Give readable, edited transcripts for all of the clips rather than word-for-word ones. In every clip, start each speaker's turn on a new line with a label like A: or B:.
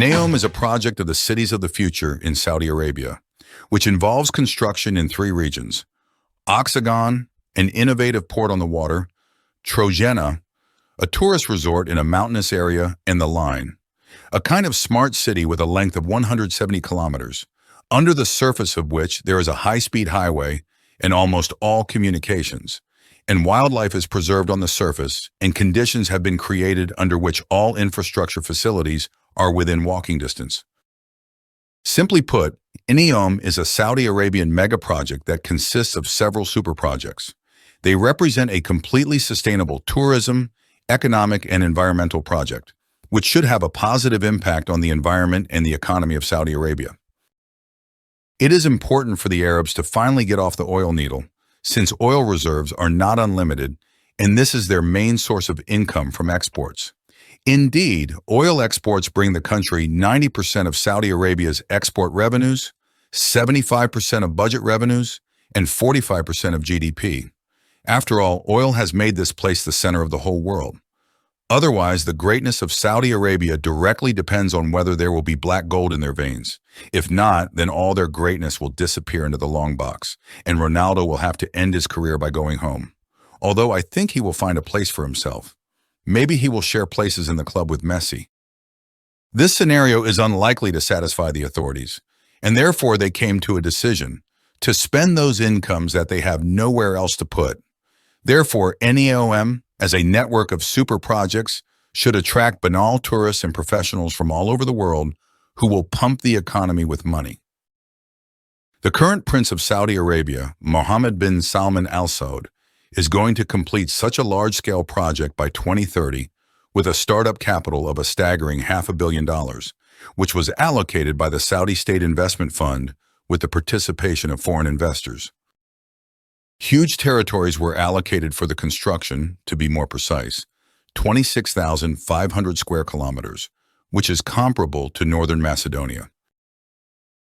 A: NEOM is a project of the Cities of the Future in Saudi Arabia, which involves construction in three regions: Oxagon, an innovative port on the water; Trojena, a tourist resort in a mountainous area; and the Line, a kind of smart city with a length of 170 kilometers, under the surface of which there is a high-speed highway and almost all communications, and wildlife is preserved on the surface, and conditions have been created under which all infrastructure facilities are within walking distance. Simply put, NEOM is a Saudi Arabian mega project that consists of several super projects. They represent a completely sustainable tourism, economic, and environmental project, which should have a positive impact on the environment and the economy of Saudi Arabia. It is important for the Arabs to finally get off the oil needle, since oil reserves are not unlimited, and this is their main source of income from exports. Indeed, oil exports bring the country 90% of Saudi Arabia's export revenues, 75% of budget revenues, and 45% of GDP. After all, oil has made this place the center of the whole world. Otherwise, the greatness of Saudi Arabia directly depends on whether there will be black gold in their veins. If not, then all their greatness will disappear into the long box, and Ronaldo will have to end his career by going home. Although I think he will find a place for himself. Maybe he will share places in the club with Messi. This scenario is unlikely to satisfy the authorities, and therefore they came to a decision to spend those incomes that they have nowhere else to put. Therefore, NEOM, as a network of super projects, should attract banal tourists and professionals from all over the world who will pump the economy with money. The current Prince of Saudi Arabia, Mohammed bin Salman Al Saud, is going to complete such a large-scale project by 2030 with a startup capital of a staggering $500 million, which was allocated by the Saudi State Investment Fund with the participation of foreign investors. Huge territories were allocated for the construction, to be more precise, 26,500 square kilometers, which is comparable to northern Macedonia.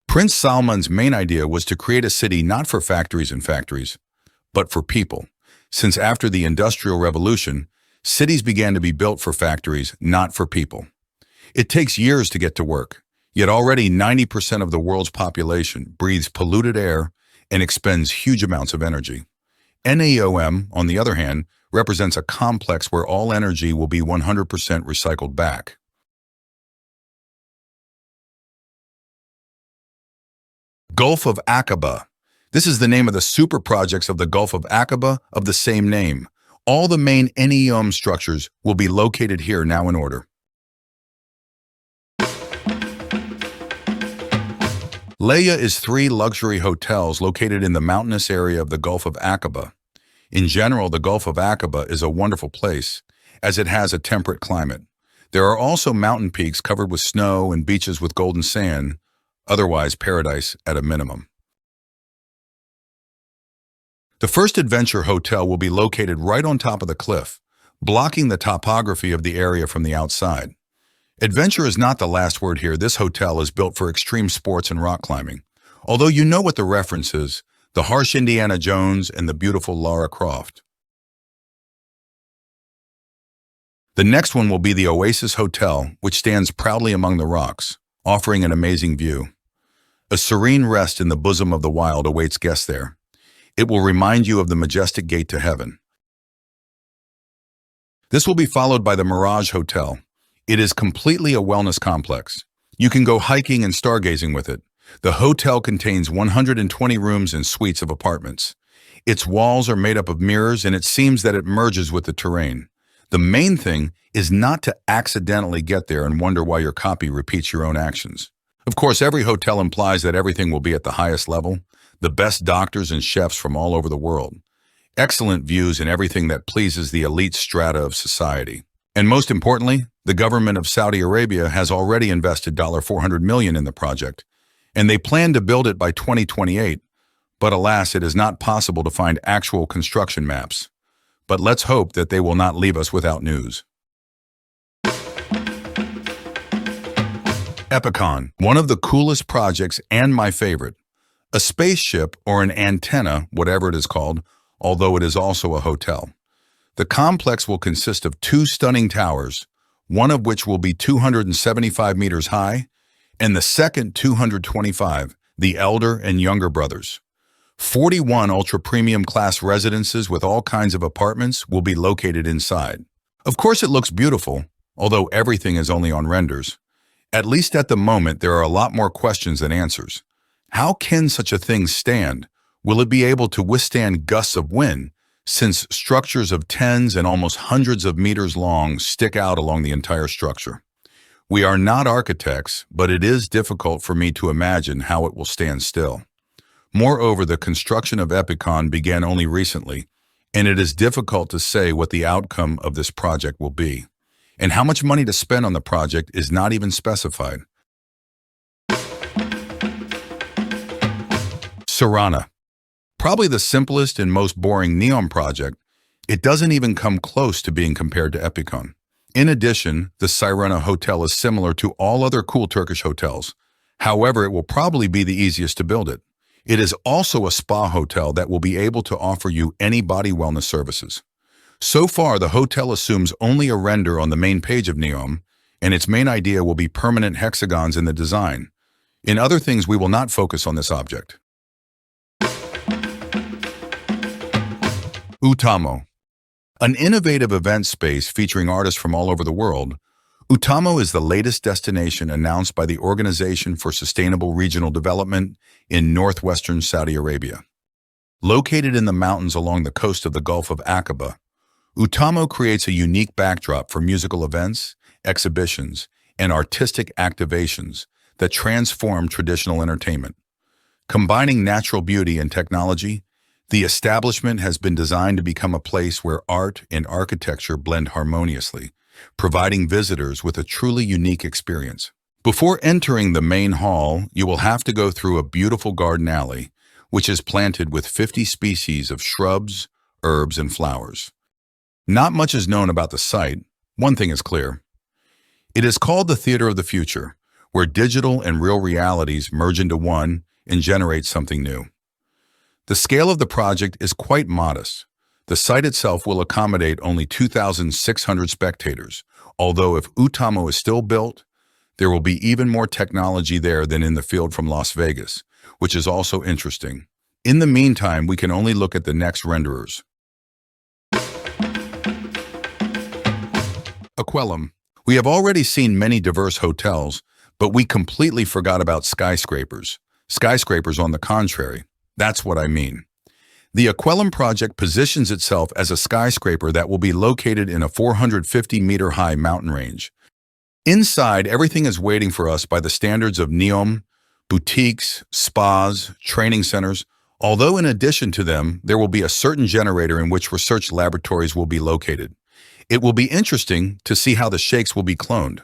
A: Prince Salman's main idea was to create a city not for factories and factories, but for people, since after the Industrial Revolution, cities began to be built for factories, not for people. It takes years to get to work, yet already 90% of the world's population breathes polluted air and expends huge amounts of energy. NEOM, on the other hand, represents a complex where all energy will be 100% recycled back. Gulf of Aqaba. This is the name of the super projects of the Gulf of Aqaba of the same name. All the main NEOM structures will be located here now in order. Leia is 3 luxury hotels located in the mountainous area of the Gulf of Aqaba. In general, the Gulf of Aqaba is a wonderful place, as it has a temperate climate. There are also mountain peaks covered with snow and beaches with golden sand, otherwise paradise at a minimum. The first Adventure Hotel will be located right on top of the cliff, blocking the topography of the area from the outside. Adventure is not the last word here. This hotel is built for extreme sports and rock climbing. Although you know what the reference is, the harsh Indiana Jones and the beautiful Lara Croft. The next one will be the Oasis Hotel, which stands proudly among the rocks, offering an amazing view. A serene rest in the bosom of the wild awaits guests there. It will remind you of the majestic gate to heaven. This will be followed by the Mirage Hotel. It is completely a wellness complex. You can go hiking and stargazing with it. The hotel contains 120 rooms and suites of apartments. Its walls are made up of mirrors, and it seems that it merges with the terrain. The main thing is not to accidentally get there and wonder why your copy repeats your own actions. Of course, every hotel implies that everything will be at the highest level, the best doctors and chefs from all over the world, excellent views and everything that pleases the elite strata of society. And most importantly, the government of Saudi Arabia has already invested $400 million in the project, and they plan to build it by 2028, but alas, it is not possible to find actual construction maps. But let's hope that they will not leave us without news. Epicon, one of the coolest projects and my favorite. A spaceship or an antenna, whatever it is called, although it is also a hotel. The complex will consist of 2 stunning towers, one of which will be 275 meters high, and the second 225, the elder and younger brothers. 41 ultra-premium class residences with all kinds of apartments will be located inside. Of course, it looks beautiful, although everything is only on renders. At least at the moment, there are a lot more questions than answers. How can such a thing stand? Will it be able to withstand gusts of wind, since structures of tens and almost hundreds of meters long stick out along the entire structure? We are not architects, but it is difficult for me to imagine how it will stand still. Moreover, the construction of Epicon began only recently, and it is difficult to say what the outcome of this project will be. And how much money to spend on the project is not even specified. Sirana. Probably the simplest and most boring NEOM project, it doesn't even come close to being compared to Epicon. In addition, the Sirana Hotel is similar to all other cool Turkish hotels. However, it will probably be the easiest to build it. It is also a spa hotel that will be able to offer you any body wellness services. So far, the hotel assumes only a render on the main page of NEOM, and its main idea will be permanent hexagons in the design. In other things, we will not focus on this object. Utamo. An innovative event space featuring artists from all over the world, Utamo is the latest destination announced by the Organization for Sustainable Regional Development in northwestern Saudi Arabia. Located in the mountains along the coast of the Gulf of Aqaba, Utamo creates a unique backdrop for musical events, exhibitions, and artistic activations that transform traditional entertainment. Combining natural beauty and technology, the establishment has been designed to become a place where art and architecture blend harmoniously, providing visitors with a truly unique experience. Before entering the main hall, you will have to go through a beautiful garden alley, which is planted with 50 species of shrubs, herbs, and flowers. Not much is known about the site. One thing is clear. It is called the Theater of the Future, where digital and real realities merge into one and generate something new. The scale of the project is quite modest. The site itself will accommodate only 2,600 spectators, although if Utamo is still built, there will be even more technology there than in the field from Las Vegas, which is also interesting. In the meantime, we can only look at the next renderers. Aquelum. We have already seen many diverse hotels, but we completely forgot about skyscrapers. Skyscrapers, on the contrary. That's what I mean. The Aquelum project positions itself as a skyscraper that will be located in a 450-meter-high mountain range. Inside, everything is waiting for us by the standards of NEOM, boutiques, spas, training centers, although in addition to them, there will be a certain generator in which research laboratories will be located. It will be interesting to see how the sheikhs will be cloned.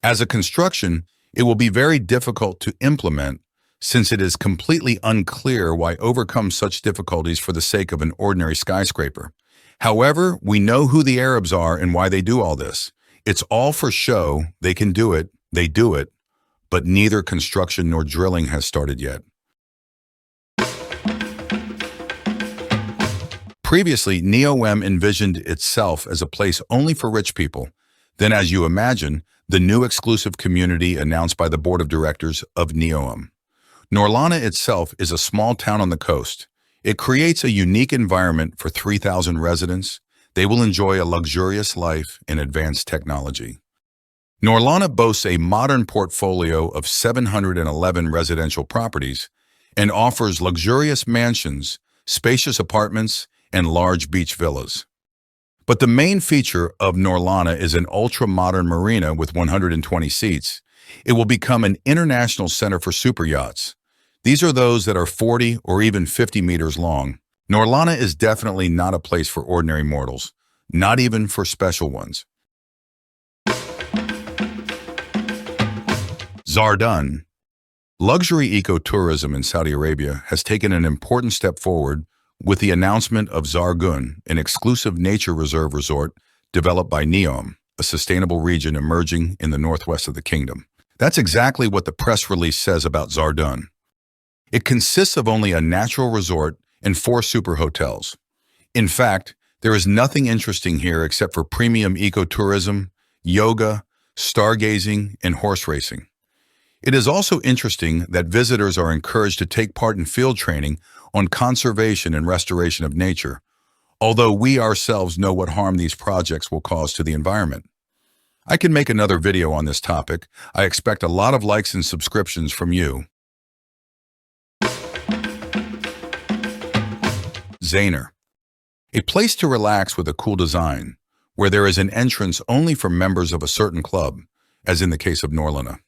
A: As a construction, it will be very difficult to implement, since it is completely unclear why overcome such difficulties for the sake of an ordinary skyscraper. However, we know who the Arabs are and why they do all this. It's all for show, they can do it, they do it, but neither construction nor drilling has started yet. Previously, NEOM envisioned itself as a place only for rich people. Then, as you imagine, the new exclusive community announced by the board of directors of NEOM. Norlana itself is a small town on the coast. It creates a unique environment for 3,000 residents. They will enjoy a luxurious life in advanced technology. Norlana boasts a modern portfolio of 711 residential properties and offers luxurious mansions, spacious apartments, and large beach villas. But the main feature of Norlana is an ultra-modern marina with 120 seats. It will become an international center for super yachts. These are those that are 40 or even 50 meters long. Norlana is definitely not a place for ordinary mortals, not even for special ones. Zardan. Luxury ecotourism in Saudi Arabia has taken an important step forward with the announcement of Zargun, an exclusive nature reserve resort developed by NEOM, a sustainable region emerging in the northwest of the kingdom. That's exactly what the press release says about Zardan. It consists of only a natural resort and 4 super hotels. In fact, there is nothing interesting here except for premium ecotourism, yoga, stargazing, and horse racing. It is also interesting that visitors are encouraged to take part in field training on conservation and restoration of nature, although we ourselves know what harm these projects will cause to the environment. I can make another video on this topic. I expect a lot of likes and subscriptions from you. Zaner, a place to relax with a cool design, where there is an entrance only for members of a certain club, as in the case of Norlina.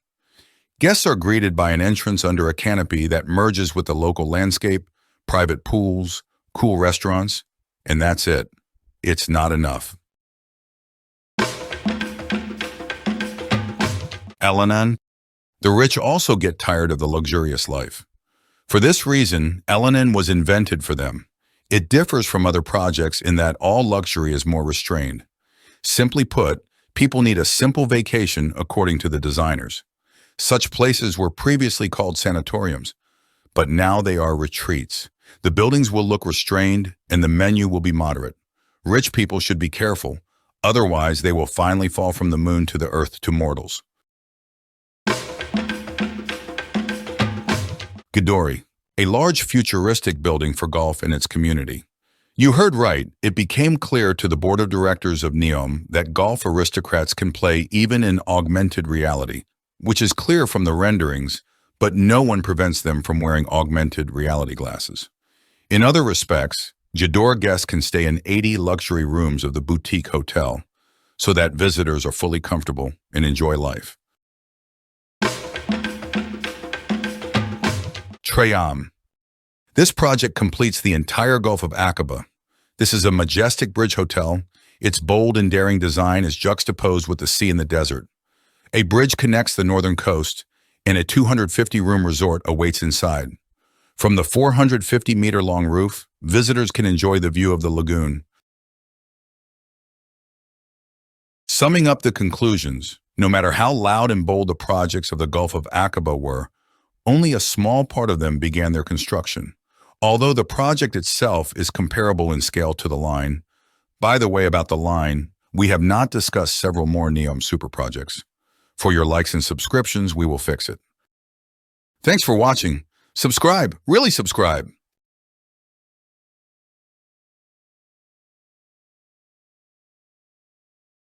A: Guests are greeted by an entrance under a canopy that merges with the local landscape, private pools, cool restaurants, and that's it. It's not enough. Elenan, the rich also get tired of the luxurious life. For this reason, Elenan was invented for them. It differs from other projects in that all luxury is more restrained. Simply put, people need a simple vacation according to the designers. Such places were previously called sanatoriums, but now they are retreats. The buildings will look restrained and the menu will be moderate. Rich people should be careful, otherwise they will finally fall from the moon to the earth to mortals. Gidori, a large futuristic building for golf and its community. You heard right, it became clear to the board of directors of NEOM that golf aristocrats can play even in augmented reality, which is clear from the renderings, but no one prevents them from wearing augmented reality glasses. In other respects, Gidori guests can stay in 80 luxury rooms of the boutique hotel, so that visitors are fully comfortable and enjoy life. NEOM. This project completes the entire Gulf of Aqaba. This is a majestic bridge hotel. Its bold and daring design is juxtaposed with the sea and the desert. A bridge connects the northern coast, and a 250-room resort awaits inside. From the 450-meter-long roof, visitors can enjoy the view of the lagoon. Summing up the conclusions, no matter how loud and bold the projects of the Gulf of Aqaba were, only a small part of them began their construction. Although the project itself is comparable in scale to the line. By the way, about the line, we have not discussed several more NEOM super projects. For your likes and subscriptions, we will fix it. Thanks for watching. Subscribe, really subscribe.